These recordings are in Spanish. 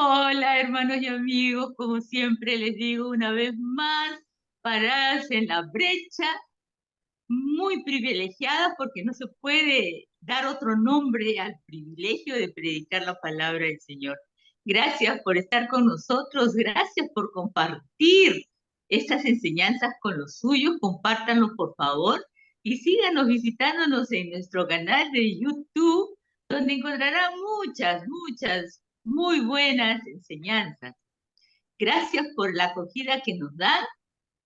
Hola, hermanos y amigos, como siempre les digo una vez más, paradas en la brecha, muy privilegiadas porque no se puede dar otro nombre al privilegio de predicar la palabra del Señor. Gracias por estar con nosotros, gracias por compartir estas enseñanzas con los suyos, compártanlo por favor y síganos visitándonos en nuestro canal de YouTube, donde encontrarán muchas muy buenas enseñanzas. Gracias por la acogida que nos dan.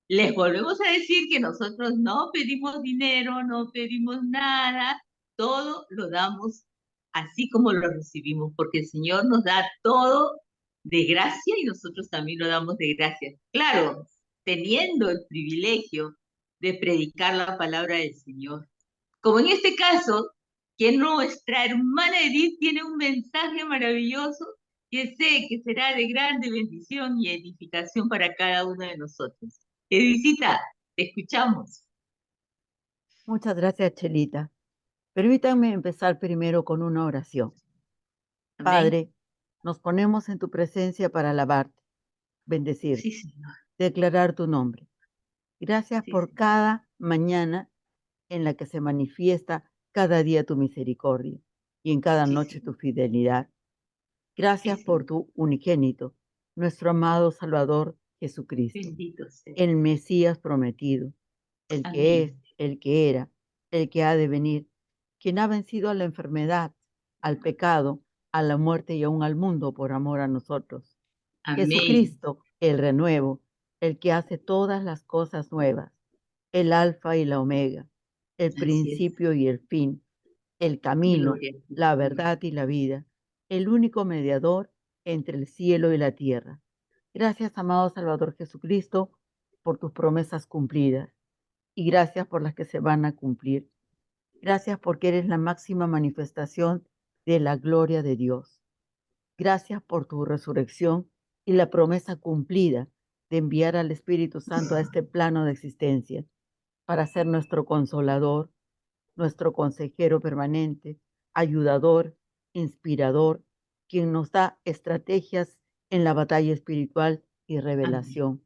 Les volvemos a decir que nosotros no pedimos dinero, no pedimos nada, todo lo damos así como lo recibimos, porque el Señor nos da todo de gracia y nosotros también lo damos de gracia. Claro, teniendo el privilegio de predicar la palabra del Señor. Como en este caso, que nuestra hermana Edith tiene un mensaje maravilloso que sé que será de grande bendición y edificación para cada uno de nosotros. Edicita, te escuchamos. Muchas gracias, Chelita. Permítanme empezar primero con una oración. Amén. Padre, nos ponemos en tu presencia para alabarte, Sí, bendecirte, Señor. declarar tu nombre. Gracias Sí, por Señor. cada mañana en la que se manifiesta cada día tu misericordia y en cada Sí, noche tu Señor. fidelidad. Sí, Gracias por Señor. tu unigénito, nuestro amado Salvador Jesucristo, Bendito sea. el Mesías prometido, el que es, Amén. el que era, el que ha de venir, quien ha vencido a la enfermedad, al pecado, a la muerte y aún al mundo por amor a nosotros. Amén. Jesucristo, el renuevo, el que hace todas las cosas nuevas, el alfa y la omega, el Así es. principio y el fin, el camino, Gloria a ti, la Señor. verdad y la vida, el único mediador entre el cielo y la tierra. Gracias, amado Salvador Jesucristo, por tus promesas cumplidas y gracias por las que se van a cumplir. Gracias porque eres la máxima manifestación de la gloria de Dios. Gracias por tu resurrección y la promesa cumplida de enviar al Espíritu Santo a este plano de existencia para ser nuestro consolador, nuestro consejero permanente, ayudador, inspirador, quien nos da estrategias en la batalla espiritual y Amén. revelación.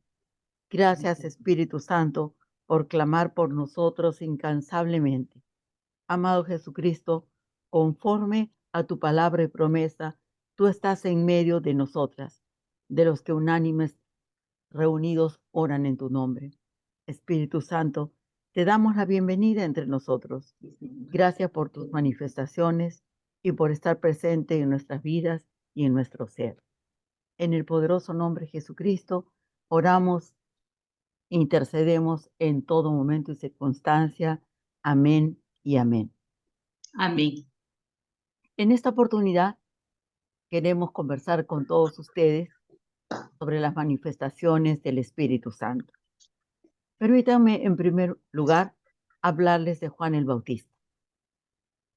Gracias, Espíritu Santo, por clamar por nosotros incansablemente. Amado Jesucristo, conforme a tu palabra y promesa, tú estás en medio de nosotras, de los que unánimes reunidos oran en tu nombre. Espíritu Santo, te damos la bienvenida entre nosotros. Sí, Señor. Gracias por tus manifestaciones y por estar presente en nuestras vidas y en nuestro ser. En el poderoso nombre de Jesucristo, oramos, intercedemos en todo momento y circunstancia. Amén y amén. Amén. En esta oportunidad queremos conversar con todos ustedes sobre las manifestaciones del Espíritu Santo. Permítanme, en primer lugar, hablarles de Juan el Bautista.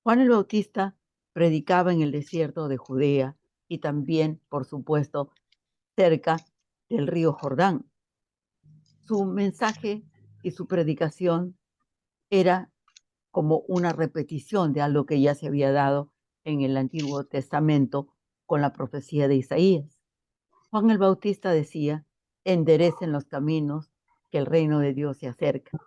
Juan el Bautista predicaba en el desierto de Judea y también, por supuesto, cerca del río Jordán. Su mensaje y su predicación era como una repetición de algo que ya se había dado en el Antiguo Testamento con la profecía de Isaías. Juan el Bautista decía: enderecen los caminos, que el reino de Dios se acerca.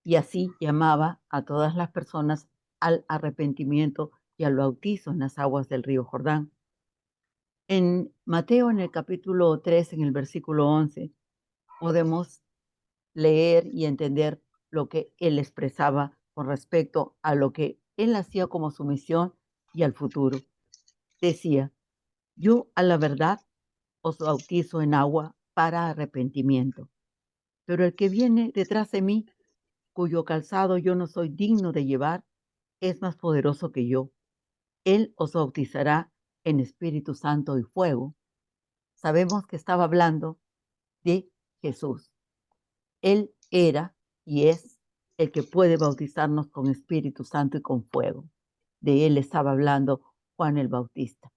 Y así llamaba a todas las personas al arrepentimiento y al bautizo en las aguas del río Jordán. En Mateo, en el capítulo 3, en el versículo 11, podemos leer y entender lo que él expresaba con respecto a lo que él hacía como su misión y al futuro. Decía: yo a la verdad os bautizo en agua para arrepentimiento, pero el que viene detrás de mí, cuyo calzado yo no soy digno de llevar, es más poderoso que yo. Él os bautizará en Espíritu Santo y fuego. Sabemos que estaba hablando de Jesús. Él era y es el que puede bautizarnos con Espíritu Santo y con fuego. De él estaba hablando Juan el Bautista.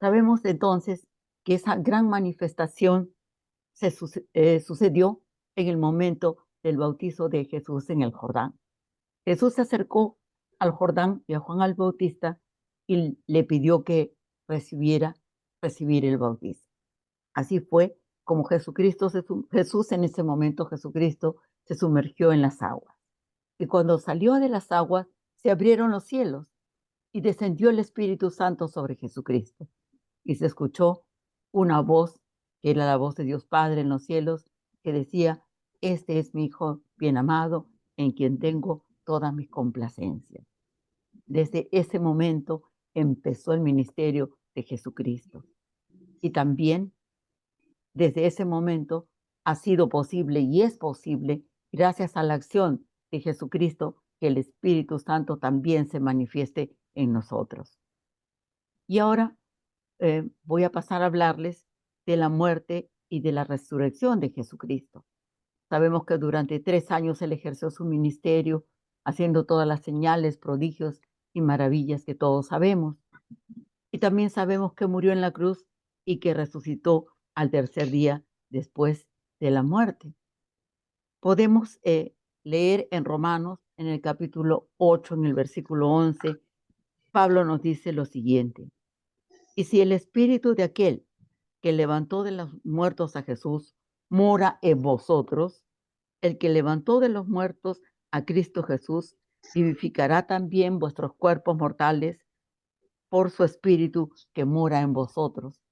Sabemos entonces que esa gran manifestación sucedió en el momento del bautizo de Jesús en el Jordán. Jesús se acercó al Jordán y a Juan el Bautista y le pidió que recibir el bautismo. Así fue como Jesús en ese momento, Jesucristo se sumergió en las aguas. Y cuando salió de las aguas, se abrieron los cielos y descendió el Espíritu Santo sobre Jesucristo. Y se escuchó una voz, que era la voz de Dios Padre en los cielos, que decía: este es mi Hijo bien amado, en quien tengo todas mis complacencias. Desde ese momento empezó el ministerio de Jesucristo. Y también desde ese momento ha sido posible y es posible, gracias a la acción de Jesucristo, que el Espíritu Santo también se manifieste en nosotros. Y ahora voy a pasar a hablarles de la muerte y de la resurrección de Jesucristo. Sabemos que durante 3 años él ejerció su ministerio, haciendo todas las señales, prodigios y maravillas que todos sabemos. Y también sabemos que murió en la cruz y que resucitó al tercer día después de la muerte. Podemos leer en Romanos, en el capítulo 8, en el versículo 11, Pablo nos dice lo siguiente: y si el espíritu de aquel que levantó de los muertos a Jesús mora en vosotros, el que levantó de los muertos a Cristo Jesús vivificará también vuestros cuerpos mortales por su espíritu que mora en vosotros.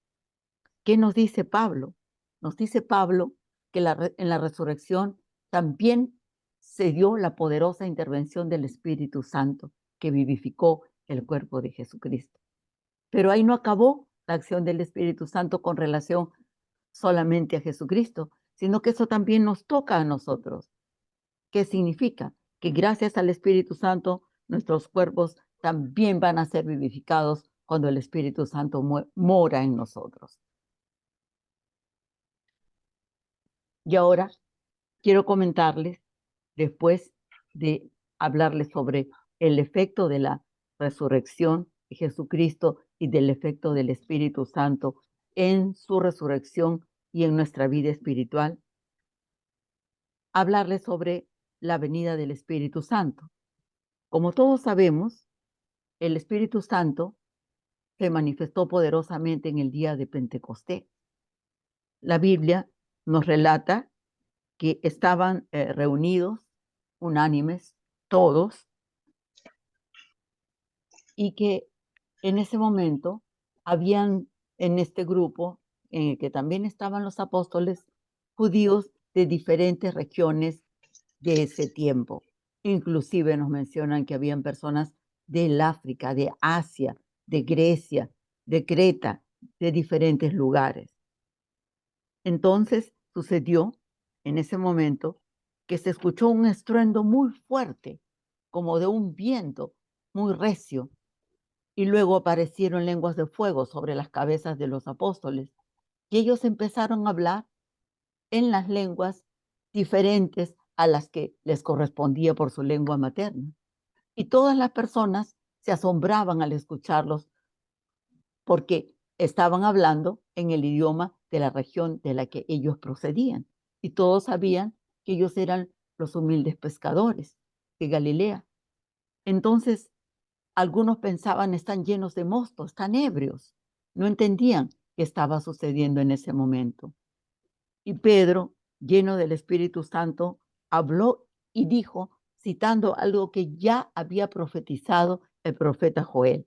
¿Qué nos dice Pablo? Nos dice Pablo que en la resurrección también se dio la poderosa intervención del Espíritu Santo que vivificó el cuerpo de Jesucristo. Pero ahí no acabó la acción del Espíritu Santo con relación solamente a Jesucristo, sino que eso también nos toca a nosotros. ¿Qué significa? Que gracias al Espíritu Santo nuestros cuerpos también van a ser vivificados cuando el Espíritu Santo mora en nosotros. Y ahora quiero comentarles, después de hablarles sobre el efecto de la resurrección de Jesucristo y del efecto del Espíritu Santo en su resurrección y en nuestra vida espiritual, hablarles sobre la venida del Espíritu Santo. Como todos sabemos, el Espíritu Santo se manifestó poderosamente en el día de Pentecostés. La Biblia nos relata que estaban reunidos, unánimes, todos, y que en ese momento habían en este grupo, en el que también estaban los apóstoles, judíos de diferentes regiones de ese tiempo. Inclusive nos mencionan que habían personas del África, de Asia, de Grecia, de Creta, de diferentes lugares. Entonces sucedió en ese momento que se escuchó un estruendo muy fuerte, como de un viento muy recio, y luego aparecieron lenguas de fuego sobre las cabezas de los apóstoles, y ellos empezaron a hablar en las lenguas diferentes a las que les correspondía por su lengua materna. Y todas las personas se asombraban al escucharlos porque estaban hablando en el idioma de la región de la que ellos procedían. Y todos sabían que ellos eran los humildes pescadores de Galilea. Entonces, algunos pensaban: están llenos de mosto, están ebrios. No entendían qué estaba sucediendo en ese momento. Y Pedro, lleno del Espíritu Santo, habló y dijo, citando algo que ya había profetizado el profeta Joel.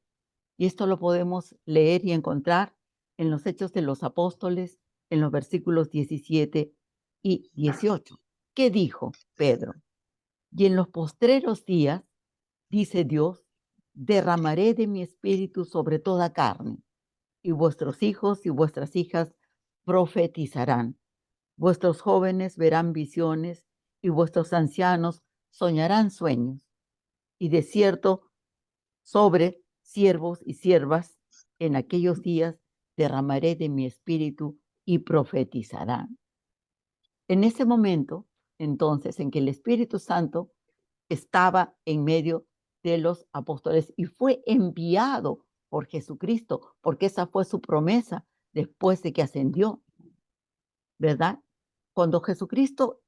Y esto lo podemos leer y encontrar en los Hechos de los Apóstoles, en los versículos 17 y 18. ¿Qué dijo Pedro? Y en los postreros días, dice Dios, derramaré de mi espíritu sobre toda carne, y vuestros hijos y vuestras hijas profetizarán. Vuestros jóvenes verán visiones y vuestros ancianos soñarán sueños. Y de cierto, sobre siervos y siervas en aquellos días derramaré de mi espíritu y profetizarán. En ese momento, entonces, en que el Espíritu Santo estaba en medio de los apóstoles y fue enviado por Jesucristo, porque esa fue su promesa después de que ascendió, ¿verdad? Cuando Jesucristo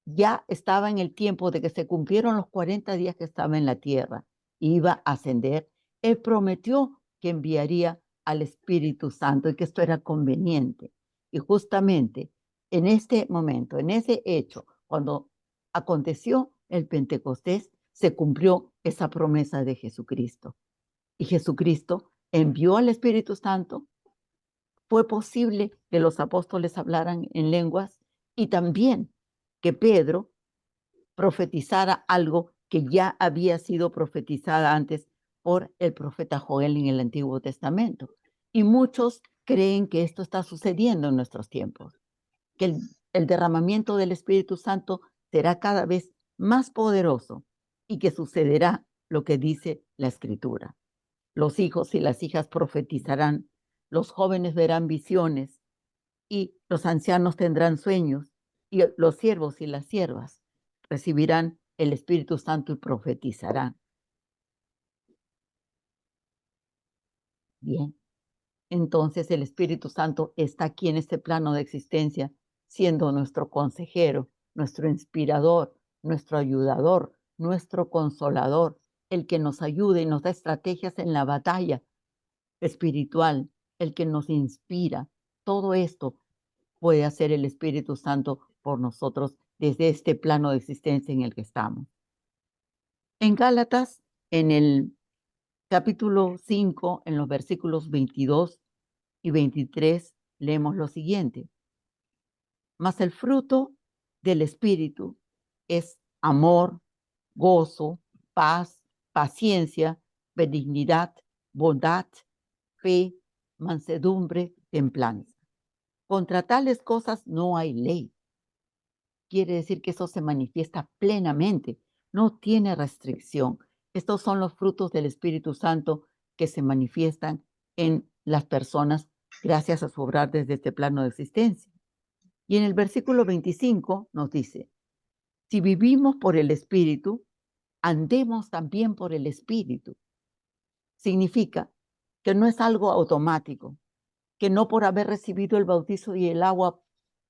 ya estaba en el tiempo de que se cumplieron los 40 días que estaba en la tierra, iba a ascender, Él prometió que enviaría al Espíritu Santo y que esto era conveniente. Y justamente en este momento, en ese hecho, cuando aconteció el Pentecostés, se cumplió esa promesa de Jesucristo. Y Jesucristo envió al Espíritu Santo. Fue posible que los apóstoles hablaran en lenguas y también que Pedro profetizara algo que ya había sido profetizada antes por el profeta Joel en el Antiguo Testamento. Y muchos creen que esto está sucediendo en nuestros tiempos, que el derramamiento del Espíritu Santo será cada vez más poderoso y que sucederá lo que dice la Escritura. Los hijos y las hijas profetizarán, los jóvenes verán visiones y los ancianos tendrán sueños y los siervos y las siervas recibirán el Espíritu Santo y profetizarán. Bien, entonces el Espíritu Santo está aquí en este plano de existencia, siendo nuestro consejero, nuestro inspirador, nuestro ayudador, nuestro consolador, el que nos ayuda y nos da estrategias en la batalla espiritual, el que nos inspira. Todo esto puede hacer el Espíritu Santo por nosotros desde este plano de existencia en el que estamos. En Gálatas, en el capítulo 5, en los versículos 22 y 23, leemos lo siguiente. Mas el fruto del Espíritu es amor, gozo, paz, paciencia, benignidad, bondad, fe, mansedumbre, templanza. Contra tales cosas no hay ley. Quiere decir que eso se manifiesta plenamente, no tiene restricción. Estos son los frutos del Espíritu Santo que se manifiestan en las personas gracias a su obrar desde este plano de existencia. Y en el versículo 25 nos dice, si vivimos por el Espíritu, andemos también por el Espíritu. Significa que no es algo automático, que no por haber recibido el bautizo y el agua,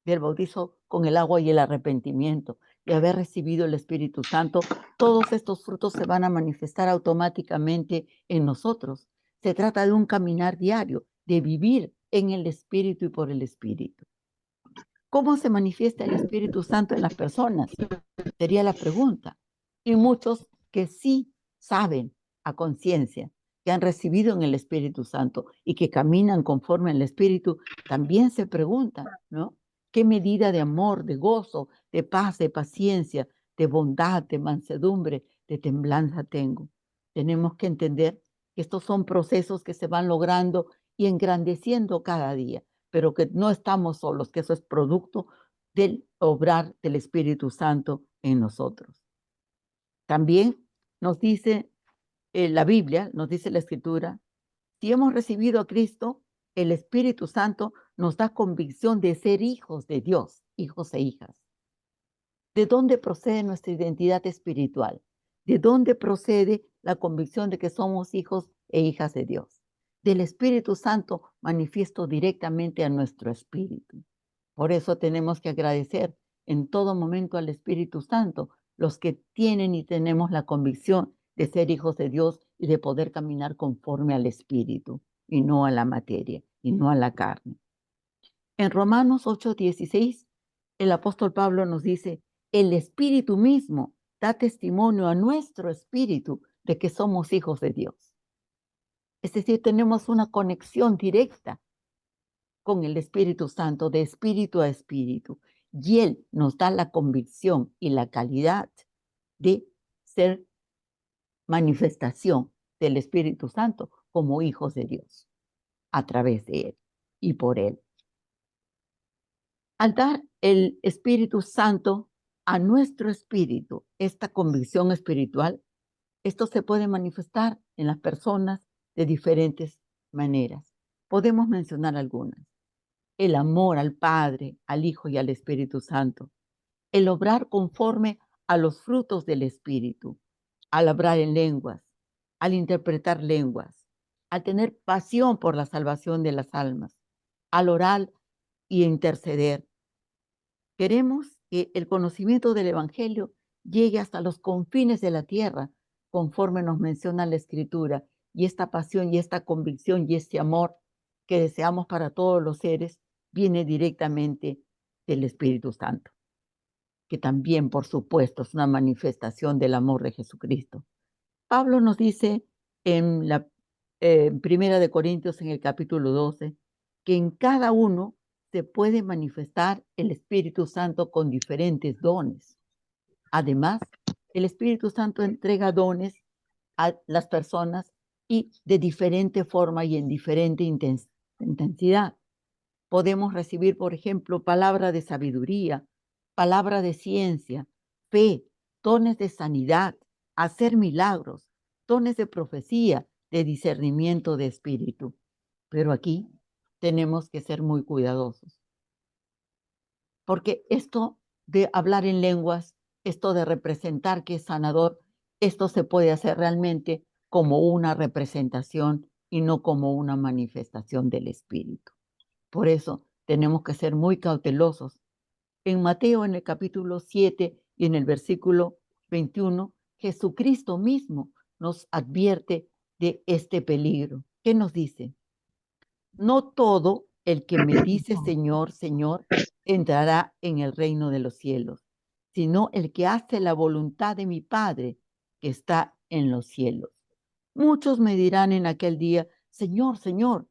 del bautizo con el agua y el arrepentimiento, y haber recibido el Espíritu Santo, todos estos frutos se van a manifestar automáticamente en nosotros. Se trata de un caminar diario, de vivir en el Espíritu y por el Espíritu. ¿Cómo se manifiesta el Espíritu Santo en las personas? Sería la pregunta. Y muchos que sí saben a conciencia que han recibido en el Espíritu Santo y que caminan conforme al Espíritu, también se preguntan, ¿no? ¿Qué medida de amor, de gozo, de paz, de paciencia, de bondad, de mansedumbre, de templanza tengo? Tenemos que entender que estos son procesos que se van logrando y engrandeciendo cada día, pero que no estamos solos, que eso es producto del obrar del Espíritu Santo en nosotros. También nos dice la Biblia, nos dice la Escritura, si hemos recibido a Cristo, el Espíritu Santo nos da convicción de ser hijos de Dios, hijos e hijas. ¿De dónde procede nuestra identidad espiritual? ¿De dónde procede la convicción de que somos hijos e hijas de Dios? Del Espíritu Santo manifiesto directamente a nuestro espíritu. Por eso tenemos que agradecer en todo momento al Espíritu Santo, los que tienen y tenemos la convicción de ser hijos de Dios y de poder caminar conforme al Espíritu y no a la materia y no a la carne. En Romanos 8:16, el apóstol Pablo nos dice, el Espíritu mismo da testimonio a nuestro espíritu de que somos hijos de Dios. Es decir, tenemos una conexión directa con el Espíritu Santo, de espíritu a espíritu. Y Él nos da la convicción y la calidad de ser manifestación del Espíritu Santo como hijos de Dios, a través de Él y por Él. Al dar el Espíritu Santo a nuestro espíritu, esta convicción espiritual, esto se puede manifestar en las personas de diferentes maneras. Podemos mencionar algunas. El amor al Padre, al Hijo y al Espíritu Santo. El obrar conforme a los frutos del Espíritu. Al hablar en lenguas, al interpretar lenguas, al tener pasión por la salvación de las almas, al orar y interceder. Queremos que el conocimiento del Evangelio llegue hasta los confines de la tierra, conforme nos menciona la Escritura, y esta pasión y esta convicción y este amor que deseamos para todos los seres viene directamente del Espíritu Santo, que también, por supuesto, es una manifestación del amor de Jesucristo. Pablo nos dice en la Primera de Corintios, en el capítulo 12, que en cada uno se puede manifestar el Espíritu Santo con diferentes dones. Además, el Espíritu Santo entrega dones a las personas y de diferente forma y en diferente intensidad. Podemos recibir, por ejemplo, palabra de sabiduría, palabra de ciencia, fe, dones de sanidad, hacer milagros, dones de profecía, de discernimiento de espíritu. Pero aquí tenemos que ser muy cuidadosos, porque esto de hablar en lenguas, esto de representar que es sanador, esto se puede hacer realmente como una representación y no como una manifestación del espíritu. Por eso tenemos que ser muy cautelosos. En Mateo, en el capítulo 7 y en el versículo 21, Jesucristo mismo nos advierte de este peligro. ¿Qué nos dice? No todo el que me dice Señor, Señor, entrará en el reino de los cielos, sino el que hace la voluntad de mi Padre que está en los cielos. Muchos me dirán en aquel día, Señor, Señor,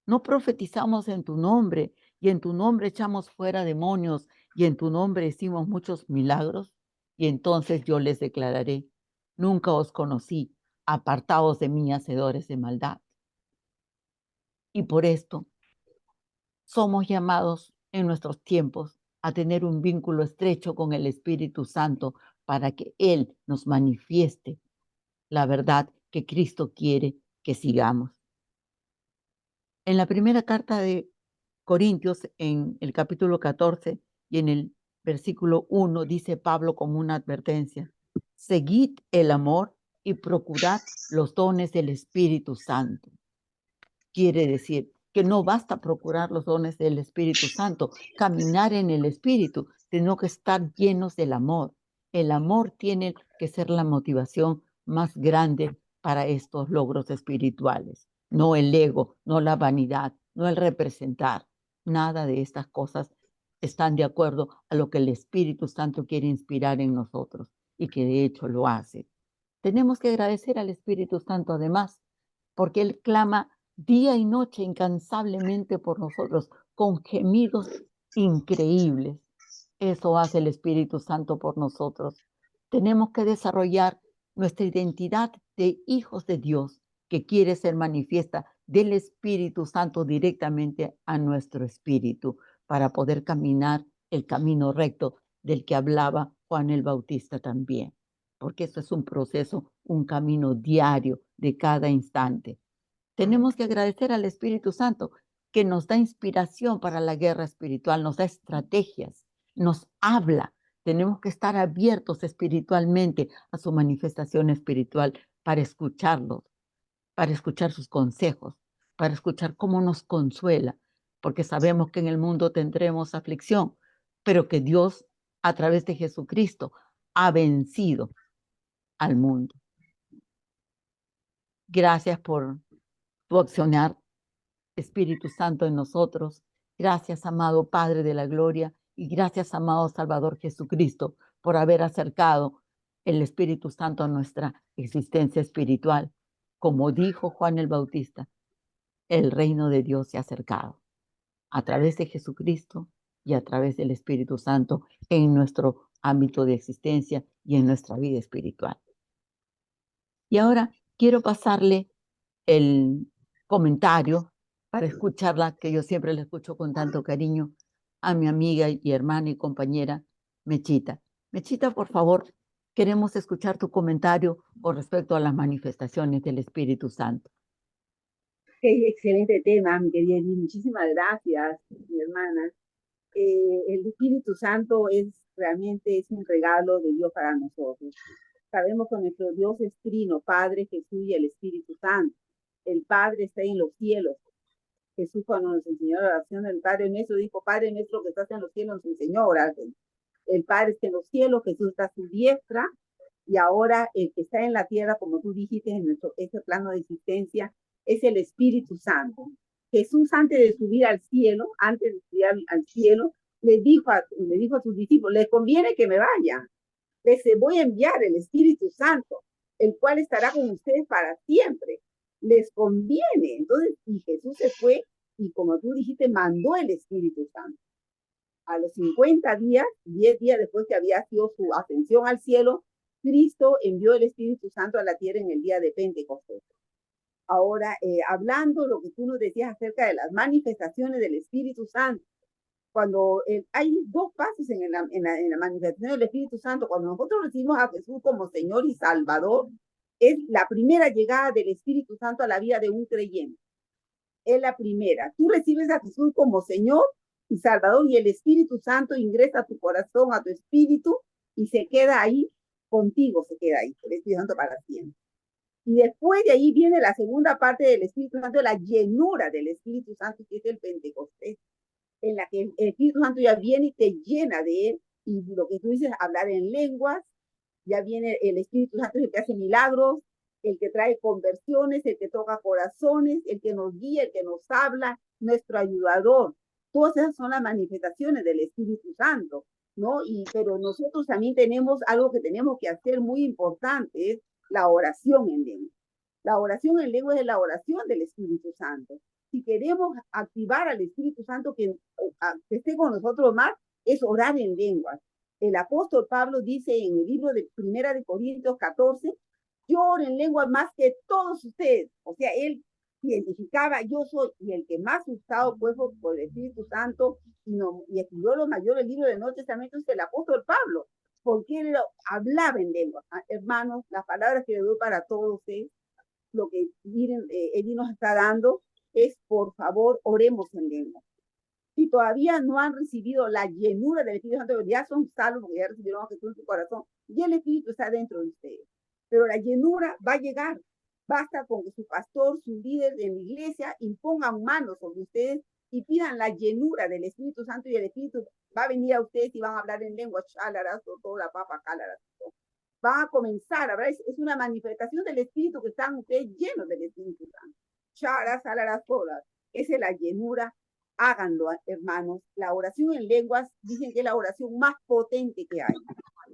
no profetizamos en tu nombre y en tu nombre echamos fuera demonios y en tu nombre hicimos muchos milagros. Y entonces yo les declararé, nunca os conocí, apartaos de mí, hacedores de maldad. Y por esto somos llamados en nuestros tiempos a tener un vínculo estrecho con el Espíritu Santo para que Él nos manifieste la verdad que Cristo quiere que sigamos. En la primera carta de Corintios, en el capítulo 14 y en el versículo 1, dice Pablo como una advertencia, seguid el amor y procurad los dones del Espíritu Santo. Quiere decir que no basta procurar los dones del Espíritu Santo, caminar en el Espíritu, sino que estar llenos del amor. El amor tiene que ser la motivación más grande para estos logros espirituales, no el ego, no la vanidad, no el representar. Nada de estas cosas están de acuerdo a lo que el Espíritu Santo quiere inspirar en nosotros y que de hecho lo hace. Tenemos que agradecer al Espíritu Santo además, porque Él clama día y noche incansablemente por nosotros, con gemidos increíbles. Eso hace el Espíritu Santo por nosotros. Tenemos que desarrollar nuestra identidad de hijos de Dios, que quiere ser manifiesta del Espíritu Santo directamente a nuestro espíritu, para poder caminar el camino recto del que hablaba Juan el Bautista también, porque eso es un proceso, un camino diario de cada instante. Tenemos que agradecer al Espíritu Santo que nos da inspiración para la guerra espiritual, nos da estrategias, nos habla. Tenemos que estar abiertos espiritualmente a su manifestación espiritual para escucharlos, para escuchar sus consejos, para escuchar cómo nos consuela, porque sabemos que en el mundo tendremos aflicción, pero que Dios, a través de Jesucristo, ha vencido al mundo. Gracias por tu accionar, Espíritu Santo, en nosotros. Gracias, amado Padre de la Gloria, y gracias, amado Salvador Jesucristo, por haber acercado el Espíritu Santo a nuestra existencia espiritual. Como dijo Juan el Bautista, el reino de Dios se ha acercado a través de Jesucristo y a través del Espíritu Santo en nuestro ámbito de existencia y en nuestra vida espiritual. Y ahora quiero pasarle el comentario para escucharla, que yo siempre la escucho con tanto cariño, a mi amiga y hermana y compañera Mechita. Mechita, por favor, queremos escuchar tu comentario con respecto a las manifestaciones del Espíritu Santo. Qué excelente tema, mi querida Edith. Muchísimas gracias, mi hermana. El Espíritu Santo realmente es un regalo de Dios para nosotros. Sabemos que nuestro Dios es trino, Padre, Jesús y el Espíritu Santo. El Padre está en los cielos. Jesús, cuando nos enseñó la oración del Padre nuestro, dijo, Padre nuestro que estás en los cielos, nos enseñó a orar. El Padre está en los cielos, Jesús está a su diestra Y ahora el que está en la tierra, como tú dijiste, en este plano de existencia, es el Espíritu Santo. Jesús, antes de subir al cielo, le dijo a sus discípulos, les conviene que me vaya. Les voy a enviar el Espíritu Santo, el cual estará con ustedes para siempre. Les conviene. Entonces, y Jesús se fue y, como tú dijiste, mandó el Espíritu Santo. A los 50 días, 10 días después que había sido su ascensión al cielo, Cristo envió el Espíritu Santo a la tierra en el día de Pentecostés. Ahora, hablando lo que tú nos decías acerca de las manifestaciones del Espíritu Santo, cuando hay dos pasos en la manifestación del Espíritu Santo, cuando nosotros recibimos a Jesús como Señor y Salvador, es la primera llegada del Espíritu Santo a la vida de un creyente. Es la primera. Tú recibes a Jesús como Señor y Salvador y el Espíritu Santo ingresa a tu corazón, a tu espíritu y se queda ahí contigo, se queda ahí, el Espíritu Santo para siempre. Y después de ahí viene la segunda parte del Espíritu Santo, la llenura del Espíritu Santo, que es el Pentecostés, en la que el Espíritu Santo ya viene y te llena de él, y lo que tú dices, hablar en lenguas, ya viene el Espíritu Santo, el que hace milagros, el que trae conversiones, el que toca corazones, el que nos guía, el que nos habla, nuestro ayudador. Todas esas son las manifestaciones del Espíritu Santo, ¿no? Pero nosotros también tenemos algo que tenemos que hacer muy importante, es la oración en lengua. La oración en lengua es la oración del Espíritu Santo. Si queremos activar al Espíritu Santo que esté con nosotros más, es orar en lenguas. El apóstol Pablo dice en el libro de Primera de Corintios 14, yo oro en lenguas más que todos ustedes. O sea, él identificaba, yo soy, y el que más usado pues por el Espíritu Santo, y escribió lo mayor el libro del Nuevo Testamento, es el apóstol Pablo, porque él hablaba en lenguas. Hermanos, las palabras que le doy para todos es, lo que Eddie nos está dando es, por favor, oremos en lengua. Si todavía no han recibido la llenura del Espíritu Santo, ya son salvos, porque ya recibieron a Jesús en su corazón, y el Espíritu está dentro de ustedes. Pero la llenura va a llegar. Basta con que su pastor, su líder en la iglesia, impongan manos sobre ustedes y pidan la llenura del Espíritu Santo, y el Espíritu va a venir a ustedes y van a hablar en lengua, toda la papa, van a comenzar, ¿verdad? Es una manifestación del Espíritu que están ustedes llenos del Espíritu Santo. Charas, alaras, todas. Esa es la llenura. Háganlo, hermanos. La oración en lenguas, dicen que es la oración más potente que hay.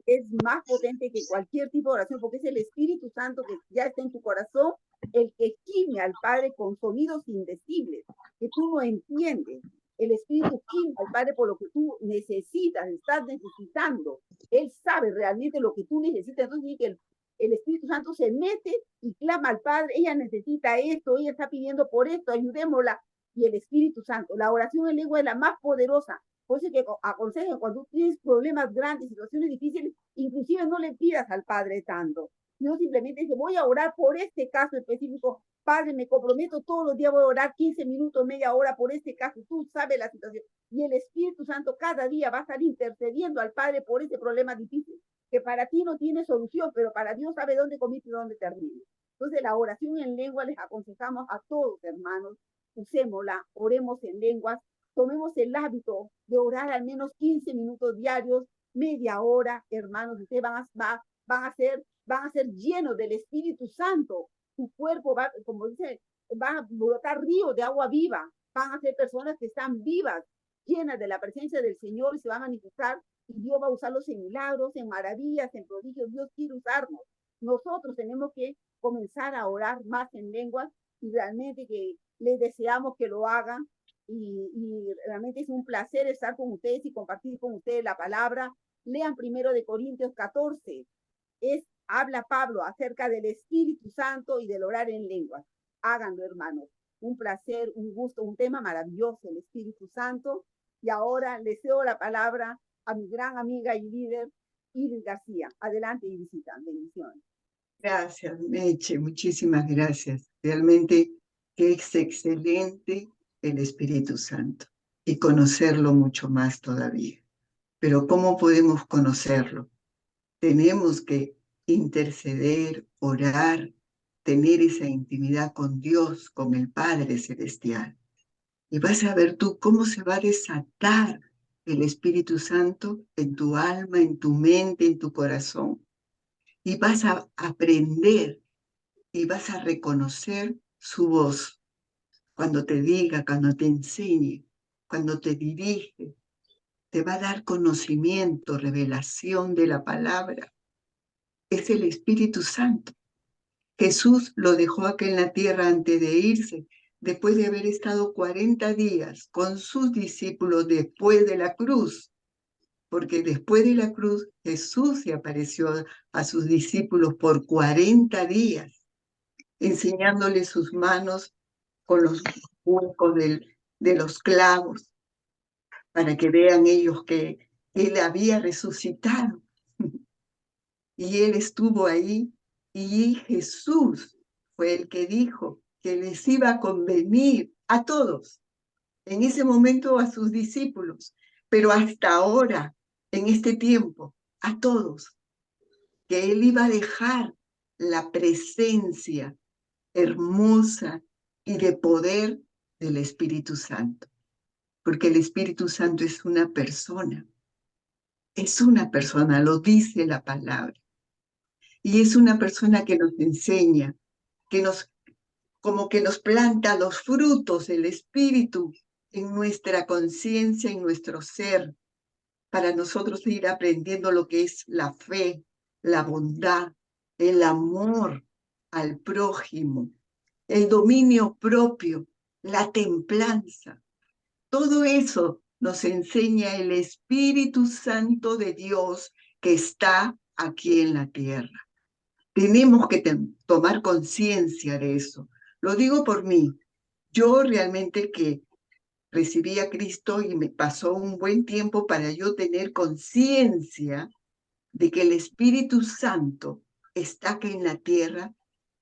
Es más potente que cualquier tipo de oración, porque es el Espíritu Santo que ya está en tu corazón, el que gime al Padre con sonidos indecibles, que tú no entiendes. El Espíritu gime al Padre por lo que tú necesitas, estás necesitando. Él sabe realmente lo que tú necesitas. Entonces dice que el Espíritu Santo se mete y clama al Padre, ella necesita esto, ella está pidiendo por esto, ayudémosla. Y el Espíritu Santo, la oración en lengua es la más poderosa. Por eso que aconsejan, cuando tienes problemas grandes, situaciones difíciles, inclusive no le pidas al Padre tanto. No simplemente dice, voy a orar por este caso específico. Padre, me comprometo todos los días, voy a orar 15 minutos, media hora por este caso. Tú sabes la situación. Y el Espíritu Santo cada día va a estar intercediendo al Padre por ese problema difícil, que para ti no tiene solución, pero para Dios sabe dónde comienza y dónde termina. Entonces, la oración en lengua les aconsejamos a todos, hermanos, usémosla, oremos en lenguas, tomemos el hábito de orar al menos 15 minutos diarios, media hora, hermanos, ustedes van a ser llenos del Espíritu Santo. Su cuerpo va, como dice, van a brotar ríos de agua viva, van a ser personas que están vivas, llenas de la presencia del Señor, y se van a manifestar, y Dios va a usarlos en milagros, en maravillas, en prodigios. Dios quiere usarnos. Nosotros tenemos que comenzar a orar más en lenguas, y realmente que les deseamos que lo hagan, y realmente es un placer estar con ustedes y compartir con ustedes la palabra. Lean 1 Corintios 14, habla Pablo acerca del Espíritu Santo y del orar en lenguas. Háganlo, hermanos. Un placer, un gusto, un tema maravilloso, el Espíritu Santo. Y ahora les cedo la palabra a mi gran amiga y líder, Iris García. Adelante, Irisita. Bendiciones. Gracias, Meche, muchísimas gracias. Realmente que es excelente el Espíritu Santo y conocerlo mucho más todavía. Pero ¿cómo podemos conocerlo? Tenemos que interceder, orar, tener esa intimidad con Dios, con el Padre Celestial. Y vas a ver tú cómo se va a desatar el Espíritu Santo en tu alma, en tu mente, en tu corazón. y vas a aprender y vas a reconocer su voz cuando te diga, cuando te enseñe, cuando te dirige. Te va a dar conocimiento, revelación de la palabra. Es el Espíritu Santo. Jesús lo dejó aquí en la tierra antes de irse, después de haber estado 40 días con sus discípulos después de la cruz, porque después de la cruz Jesús se apareció a sus discípulos por 40 días, enseñándoles sus manos con los huecos de los clavos, para que vean ellos que Él había resucitado. Y Él estuvo ahí, y Jesús fue el que dijo que les iba a convenir a todos, en ese momento a sus discípulos, pero hasta ahora, en este tiempo, a todos, que Él iba a dejar la presencia hermosa y de poder del Espíritu Santo, porque el Espíritu Santo es una persona, lo dice la palabra. Y es una persona que nos enseña, como que nos planta los frutos del Espíritu en nuestra conciencia, en nuestro ser, para nosotros ir aprendiendo lo que es la fe, la bondad, el amor al prójimo, el dominio propio, la templanza. Todo eso nos enseña el Espíritu Santo de Dios que está aquí en la tierra. Tenemos que tomar conciencia de eso. Lo digo por mí. Yo realmente que recibí a Cristo y me pasó un buen tiempo para yo tener conciencia de que el Espíritu Santo está aquí en la tierra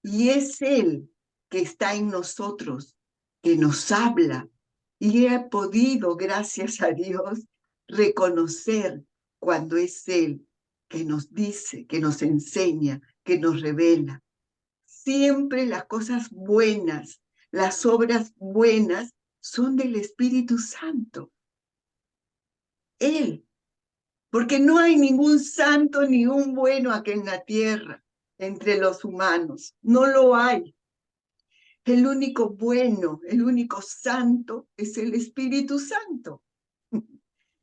y es Él que está en nosotros, que nos habla. Y he podido, gracias a Dios, reconocer cuando es Él que nos dice, que nos enseña, que nos revela. Siempre las cosas buenas, las obras buenas son del Espíritu Santo. Él, porque no hay ningún santo ni un bueno aquí en la tierra, entre los humanos. No lo hay. El único bueno, el único santo es el Espíritu Santo.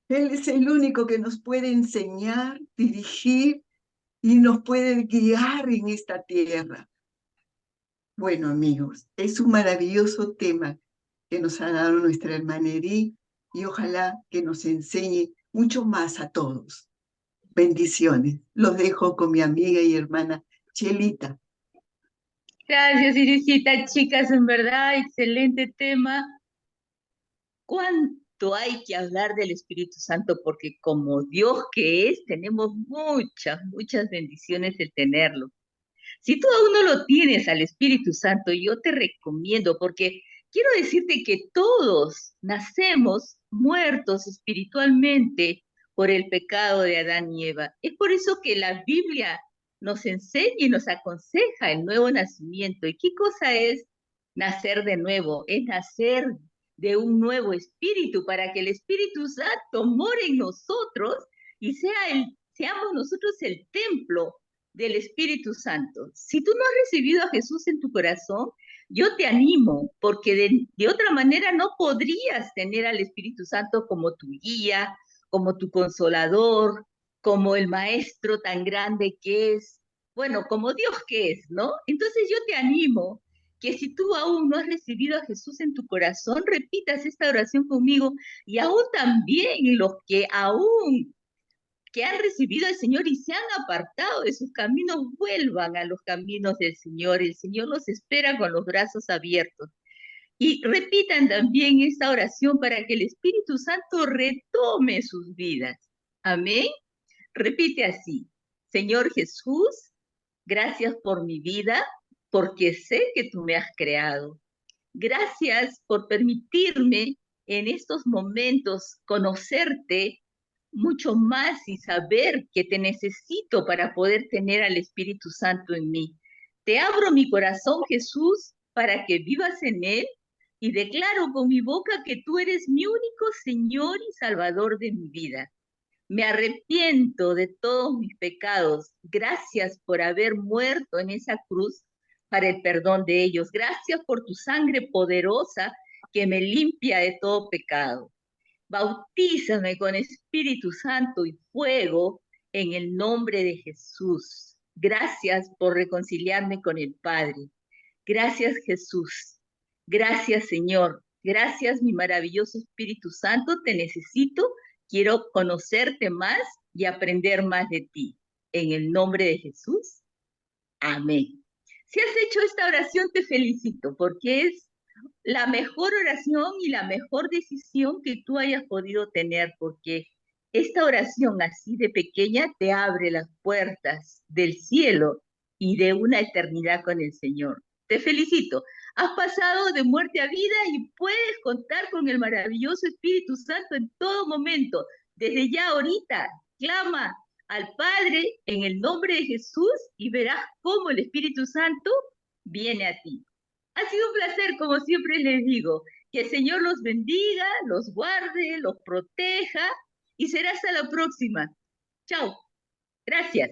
Él es el único que nos puede enseñar, dirigir y nos puede guiar en esta tierra. Bueno, amigos, es un maravilloso tema que nos ha dado nuestra hermana Edith y ojalá que nos enseñe mucho más a todos. Bendiciones. Los dejo con mi amiga y hermana Chelita. Gracias, Irisita. Chicas, en verdad, excelente tema. ¿Cuánto hay que hablar del Espíritu Santo? Porque como Dios que es, tenemos muchas bendiciones de tenerlo. Si tú aún no lo tienes al Espíritu Santo, yo te recomiendo, porque quiero decirte que todos nacemos muertos espiritualmente por el pecado de Adán y Eva. Es por eso que la Biblia nos enseña y nos aconseja el nuevo nacimiento. ¿Y qué cosa es nacer de nuevo? Es nacer de un nuevo espíritu para que el Espíritu Santo more en nosotros y seamos nosotros el templo del Espíritu Santo. Si tú no has recibido a Jesús en tu corazón, yo te animo, porque de otra manera no podrías tener al Espíritu Santo como tu guía, como tu consolador, como el maestro tan grande que es, bueno, como Dios que es, ¿no? Entonces yo te animo que si tú aún no has recibido a Jesús en tu corazón, repitas esta oración conmigo y aún también los que han recibido al Señor y se han apartado de sus caminos, vuelvan a los caminos del Señor. El Señor los espera con los brazos abiertos. Y repitan también esta oración para que el Espíritu Santo retome sus vidas. Amén. Repite así: Señor Jesús, gracias por mi vida, porque sé que tú me has creado. Gracias por permitirme en estos momentos conocerte mucho más y saber que te necesito para poder tener al Espíritu Santo en mí. Te abro mi corazón, Jesús, para que vivas en él y declaro con mi boca que tú eres mi único Señor y Salvador de mi vida. Me arrepiento de todos mis pecados. Gracias por haber muerto en esa cruz para el perdón de ellos. Gracias por tu sangre poderosa que me limpia de todo pecado. Bautízame con Espíritu Santo y fuego en el nombre de Jesús. Gracias por reconciliarme con el Padre. Gracias, Jesús. Gracias, Señor. Gracias, mi maravilloso Espíritu Santo. Te necesito. Quiero conocerte más y aprender más de ti. En el nombre de Jesús. Amén. Si has hecho esta oración, te felicito porque es la mejor oración y la mejor decisión que tú hayas podido tener, porque esta oración así de pequeña te abre las puertas del cielo y de una eternidad con el Señor. Te felicito. Has pasado de muerte a vida y puedes contar con el maravilloso Espíritu Santo en todo momento. Desde ya ahorita, clama al Padre en el nombre de Jesús y verás cómo el Espíritu Santo viene a ti. Ha sido un placer, como siempre les digo. Que el Señor los bendiga, los guarde, los proteja y será hasta la próxima. Chao. Gracias.